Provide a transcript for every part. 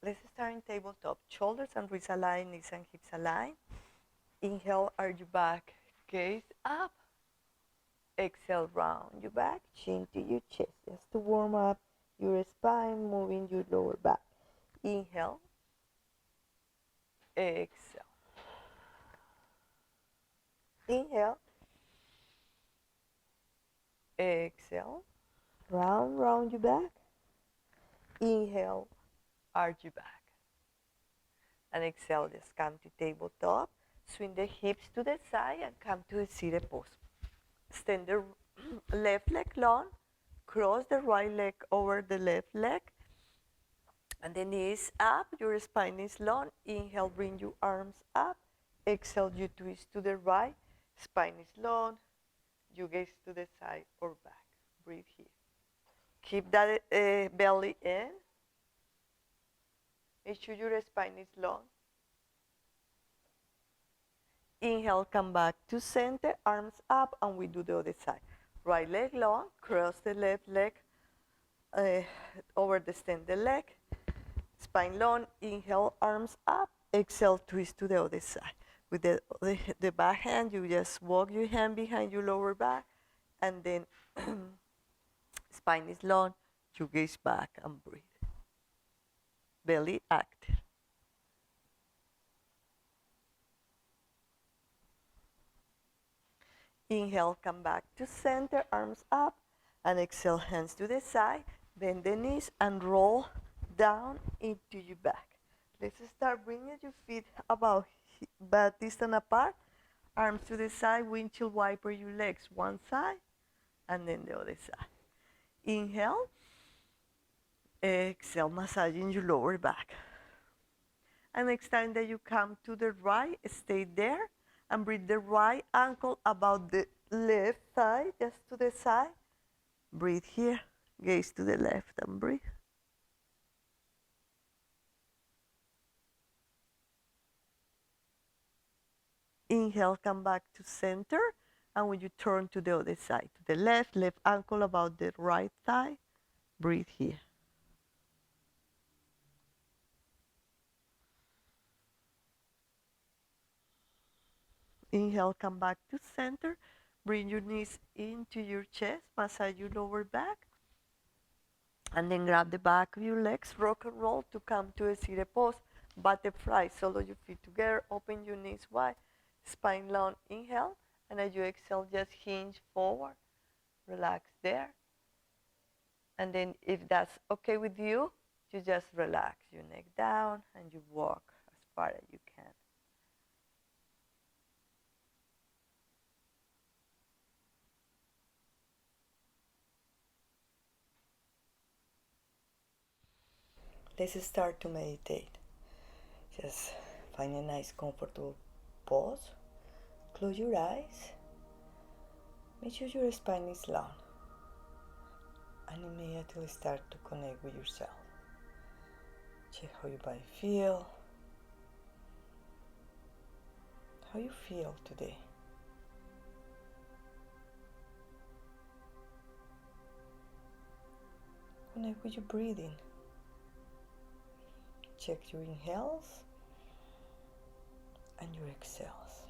Let's start in tabletop. Shoulders and wrists aligned, knees and hips aligned. Inhale, arch your back, gaze up. Exhale, round your back, chin to your chest. Just to warm up your spine, moving your lower back. Inhale, exhale. Inhale, exhale. Round your back. Inhale, arch your back. And exhale, just come to tabletop. Swing the hips to the side and come to a seated pose. Extend the left leg long. Cross the right leg over the left leg. And the knees up, your spine is long. Inhale, bring your arms up. Exhale, you twist to the right. Spine is long. You gaze to the side or back. Breathe here. Keep that belly in. Make sure your spine is long. Inhale, come back to center, arms up, and we do the other side. Right leg long, cross the left leg over the extended leg. Spine long, inhale, arms up, exhale, twist to the other side. With the back hand, you just walk your hand behind your lower back, and then spine is long, you gaze back and breathe. Belly active. Inhale, come back to center, arms up, and exhale, hands to the side. Bend the knees and roll down into your back. Let's start bringing your feet about butt distance apart. Arms to the side, windshield wiper your legs one side, and then the other side. Inhale, exhale, massaging your lower back. And next time that you come to the right, stay there and bring the right ankle about the left side, just to the side. Breathe here, gaze to the left and breathe. Inhale, come back to center, and when you turn to the other side, to the left ankle about the right thigh, breathe here. Inhale, come back to center, bring your knees into your chest, massage your lower back, and then grab the back of your legs, rock and roll to come to a seated pose, butterfly, solo your feet together, open your knees wide, spine long, inhale, and as you exhale, just hinge forward, relax there. And then if that's okay with you, you just relax your neck down and you walk as far as you can. Let's start to meditate. Just find a nice comfortable pose. Close your eyes. Make sure your spine is long. And immediately start to connect with yourself. Check how your body feels. How you feel today. Connect with your breathing. Check your inhales and your exhales.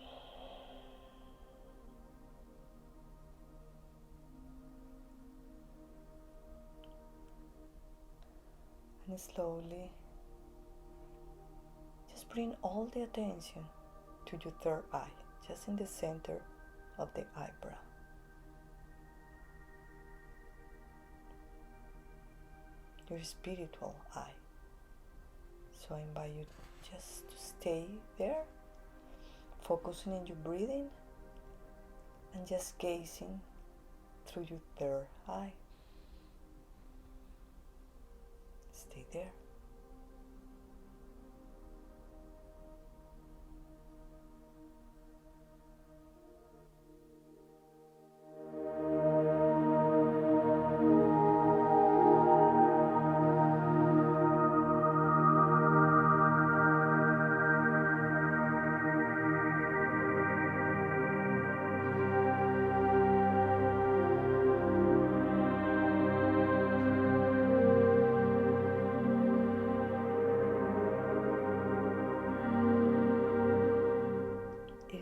And slowly, just bring all the attention to your third eye, just in the center of the eyebrow. Your spiritual eye. So I invite you just to stay there, focusing on your breathing and just gazing through your third eye. Stay there.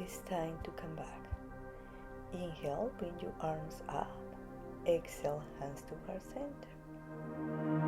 it's time to come back. Inhale, bring your arms up. Exhale, hands to heart center.